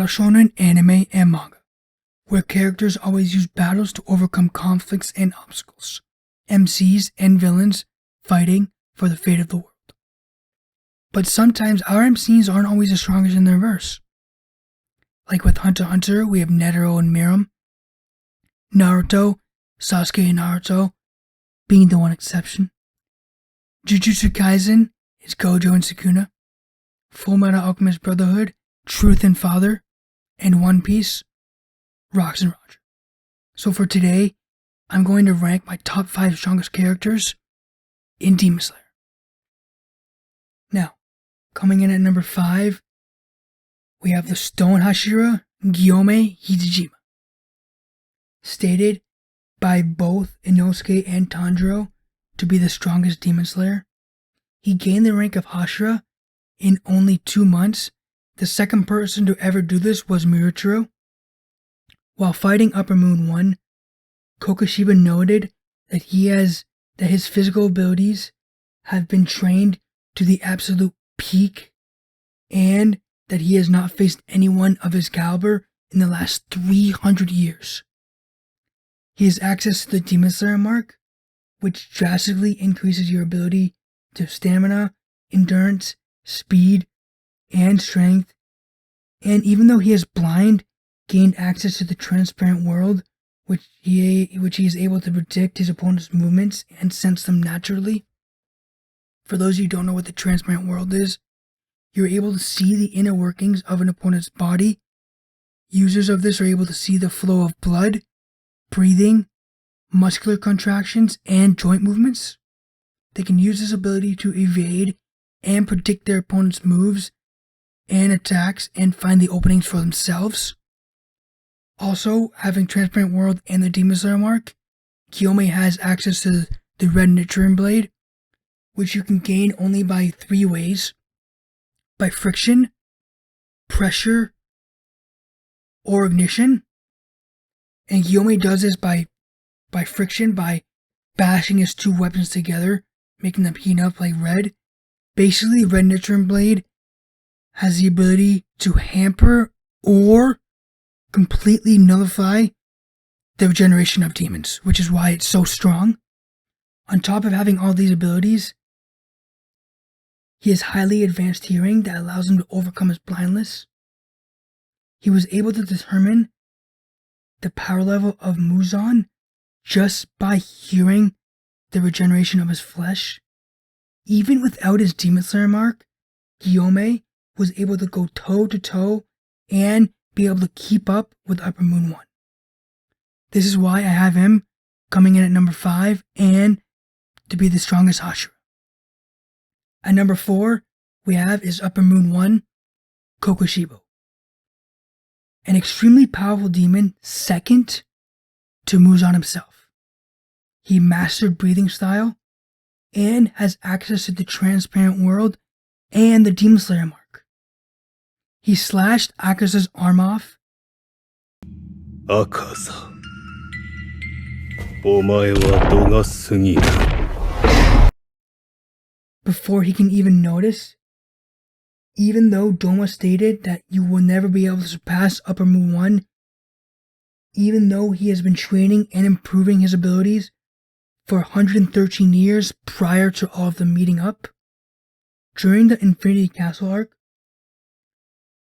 shonen anime and manga, where characters always use battles to overcome conflicts and obstacles, MCs and villains fighting for the fate of the world. But sometimes our MCs aren't always as strong as in their verse. Like with Hunter x Hunter, we have Netero and Miram. Naruto, Sasuke and Naruto being the one exception. Jujutsu Kaisen is Gojo and Sukuna. Fullmetal Alchemist Brotherhood, Truth and Father, and One Piece, Rox and Roger. So for today, I'm going to rank my top 5 strongest characters in Demon Slayer. Now, coming in at number 5, we have the Stone Hashira, Gyome Hitsujima. Stated by both Inosuke and Tanjiro to be the strongest Demon Slayer, he gained the rank of Hashira in only 2 months. The second person to ever do this was Miritaro. While fighting Upper Moon 1, Kokushiba noted that his physical abilities have been trained to the absolute peak and that he has not faced anyone of his caliber in the last 300 years. He has access to the Demon Slayer mark, which drastically increases your ability to stamina, endurance, speed, and strength, and even though he is blind, gained access to the transparent world, which he is able to predict his opponent's movements and sense them naturally. For those of you who don't know what the transparent world is, you're able to see the inner workings of an opponent's body. Users of this are able to see the flow of blood, breathing, muscular contractions, and joint movements. They can use this ability to evade and predict their opponent's moves and attacks and find the openings for themselves. Also, having Transparent World and the Demon Slayer mark, Gyome has access to the Red Nichiren Blade, which you can gain only by 3 ways: by friction, pressure, or ignition. And Gyome does this by friction, by bashing his 2 weapons together, making them heat up like red. Basically, Red Nichiren Blade has the ability to hamper or completely nullify the regeneration of demons, which is why it's so strong. On top of having all these abilities, he has highly advanced hearing that allows him to overcome his blindness. He was able to determine the power level of Muzan just by hearing the regeneration of his flesh. Even without his Demon Slayer mark, Gyome was able to go toe to toe and be able to keep up with Upper Moon 1. This is why I have him coming in at number 5 and to be the strongest Hashira. At number 4, we have is Upper Moon 1, Kokushibo. An extremely powerful demon, second to Muzan himself. He mastered breathing style and has access to the Transparent World and the Demon Slayer mark. He slashed Akaza's arm off. Akaza, お前は度が過ぎる. Before he can even notice. Even though Doma stated that you will never be able to surpass Upper Moon 1, even though he has been training and improving his abilities for 113 years prior to all of them meeting up, during the Infinity Castle arc,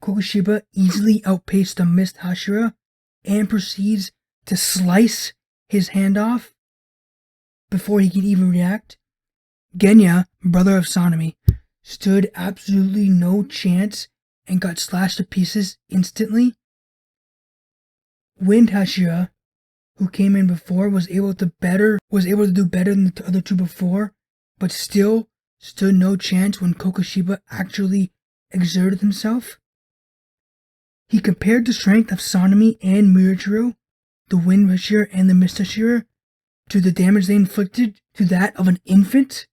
Kokushiba easily outpaced the Mist Hashira and proceeds to slice his hand off before he can even react. Genya, brother of Sanemi, stood absolutely no chance and got slashed to pieces instantly. Wind Hashira, who came in before, was able to do better than the other 2 before, but still stood no chance when Kokushiba actually exerted himself. He compared the strength of Sanemi and Miritaro, the Wind Hashira and the Mist Hashira, to the damage they inflicted to that of an infant.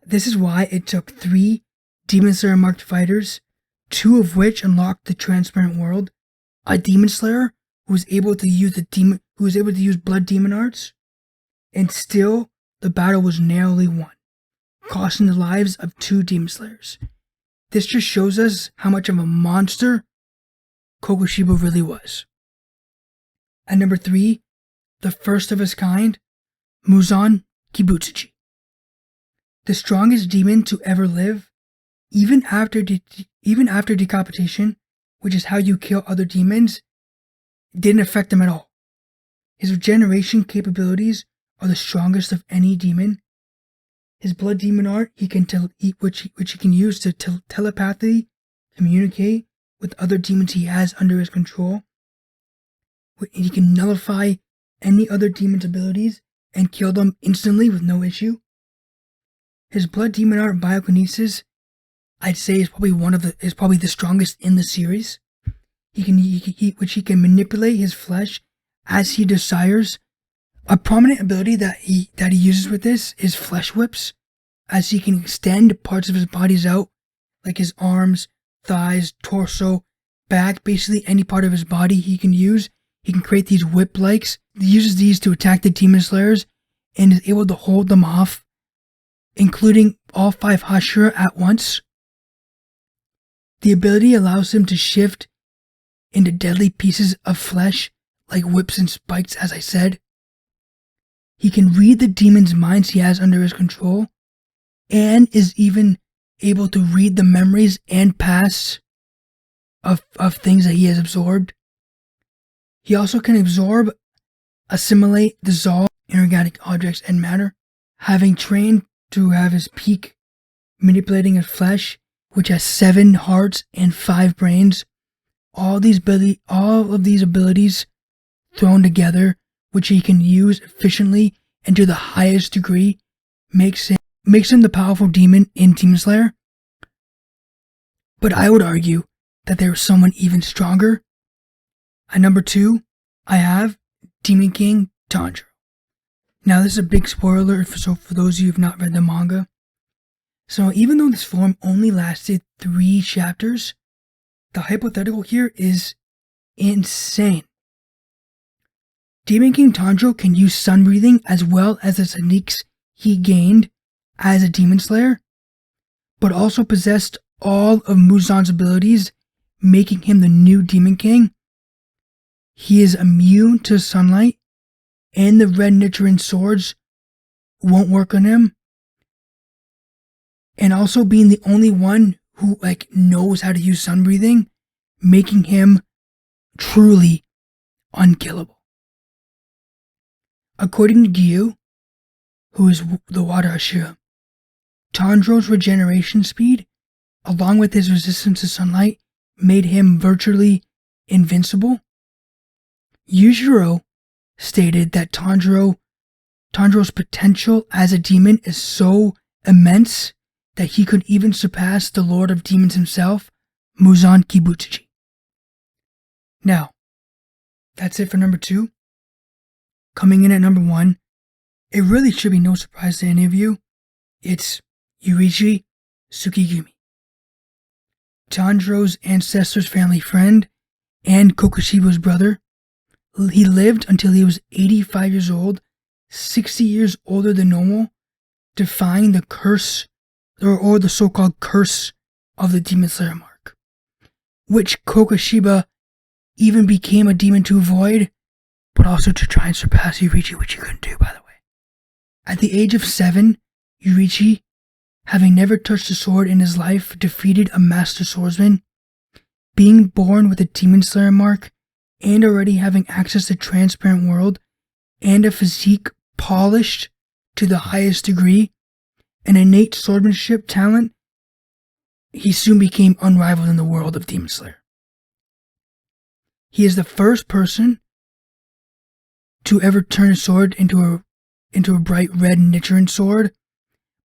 This is why it took 3 Demon Slayer marked fighters, 2 of which unlocked the Transparent World, a Demon Slayer who was able to use Blood Demon Arts, and still the battle was narrowly won, costing the lives of 2 Demon Slayers. This just shows us how much of a monster Kokushiba really was. At number 3, the first of his kind, Muzan Kibutsuji. The strongest demon to ever live, even after decapitation, which is how you kill other demons, didn't affect him at all. His regeneration capabilities are the strongest of any demon. His blood demon art, which he can use to telepathically communicate with other demons he has under his control. He can nullify any other demon's abilities and kill them instantly with no issue. His blood demon art biokinesis, I'd say, is probably the strongest in the series. He can manipulate his flesh as he desires. A prominent ability that he uses with this is flesh whips, as he can extend parts of his bodies out, like his arms, thighs, torso, back, basically any part of his body he can use. He can create these whip-likes. He uses these to attack the demon slayers and is able to hold them off, including all 5 Hashira at once. The ability allows him to shift into deadly pieces of flesh, like whips and spikes, as I said. He can read the demon's minds he has under his control, and is even able to read the memories and pasts of things that he has absorbed. He also can absorb, assimilate, dissolve inorganic objects and matter. Having trained to have his peak manipulating his flesh, which has 7 hearts and 5 brains, all of these abilities thrown together, which he can use efficiently and to the highest degree, makes him the powerful demon in Demon Slayer. But I would argue that there is someone even stronger. At number 2, I have Demon King Tanjiro. Now this is a big spoiler, so for those of you who have not read the manga. So even though this form only lasted 3 chapters, the hypothetical here is insane. Demon King Tanjiro can use sun breathing as well as the techniques he gained as a demon slayer, but also possessed all of Muzan's abilities, making him the new Demon King. He is immune to sunlight, and the red Nichiren swords won't work on him. And also being the only one who knows how to use sun breathing, making him truly unkillable. According to Gyu, who is the water Hashira, Tanjiro's regeneration speed, along with his resistance to sunlight, made him virtually invincible. Yujiro stated that Tanjiro's potential as a demon is so immense that he could even surpass the Lord of Demons himself, Muzan Kibutsuji. Now, that's it for number 2. Coming in at number 1, it really should be no surprise to any of you. It's Yurichi Tsukigumi, Tanjiro's ancestor's family friend and Kokushiba's brother. He lived until he was 85 years old, 60 years older than normal, defying the curse, or the so-called curse of the Demon Slayer mark, which Kokushiba even became a demon to avoid, but also to try and surpass Yurichi, which he couldn't do, by the way. At the age of 7, Yurichi, having never touched a sword in his life, defeated a master swordsman. Being born with a Demon Slayer mark, and already having access to transparent world, and a physique polished to the highest degree, an innate swordsmanship talent, he soon became unrivaled in the world of Demon Slayer. He is the first person to ever turn a sword into a bright red Nichiren sword,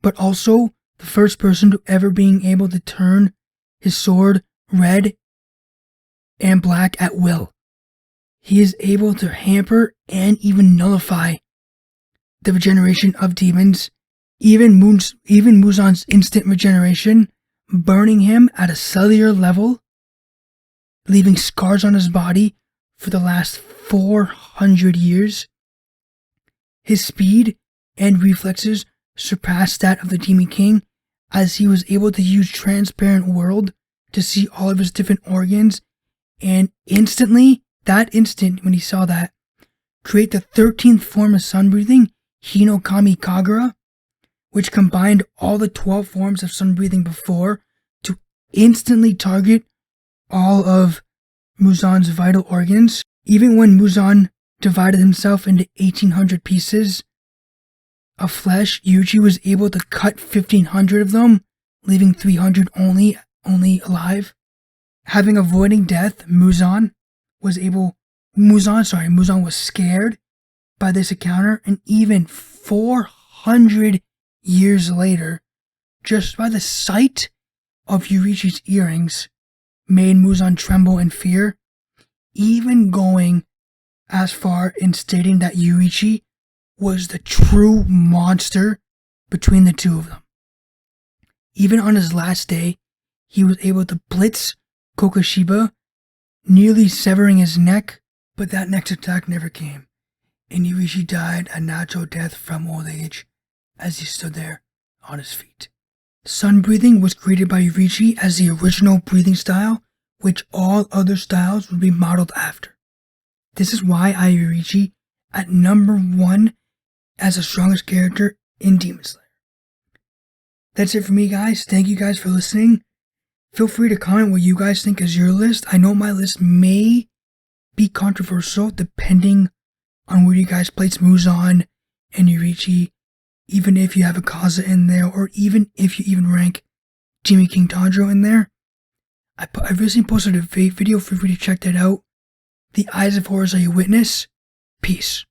but also the first person to ever being able to turn his sword red and black at will. He is able to hamper and even nullify the regeneration of demons, even Muzan's instant regeneration, burning him at a cellular level, leaving scars on his body for the last 400 years. His speed and reflexes surpass that of the Demon King, as he was able to use transparent world to see all of his different organs, and instantly, that instant when he saw that, create the 13th form of sun breathing, Hinokami Kagura, which combined all the 12 forms of sun breathing before to instantly target all of Muzan's vital organs. Even when Muzan divided himself into 1,800 pieces of flesh, Yuichi was able to cut 1,500 of them, leaving 300 only alive. Having avoiding death, Muzan was scared by this encounter, and even 400 years later, just by the sight of Yuichi's earrings made Muzan tremble in fear, even going as far in stating that Yuichi was the true monster between the two of them. Even on his last day, he was able to blitz Kokoshiba, nearly severing his neck, but that next attack never came, and Yuichi died a natural death from old age as he stood there on his feet. Sun breathing was created by Yuichi as the original breathing style, which all other styles would be modeled after. This is why I have Yuichi at number 1 as the strongest character in Demon Slayer. That's it for me, guys. Thank you guys for listening. Feel free to comment what you guys think is your list. I know my list may be controversial depending on where you guys place Muzan and Yuichi, even if you have Akaza in there, or even if you even rank Demon King Tanjiro in there. I recently posted a video, feel free to check that out. The Eyes of Horus are your witness. Peace.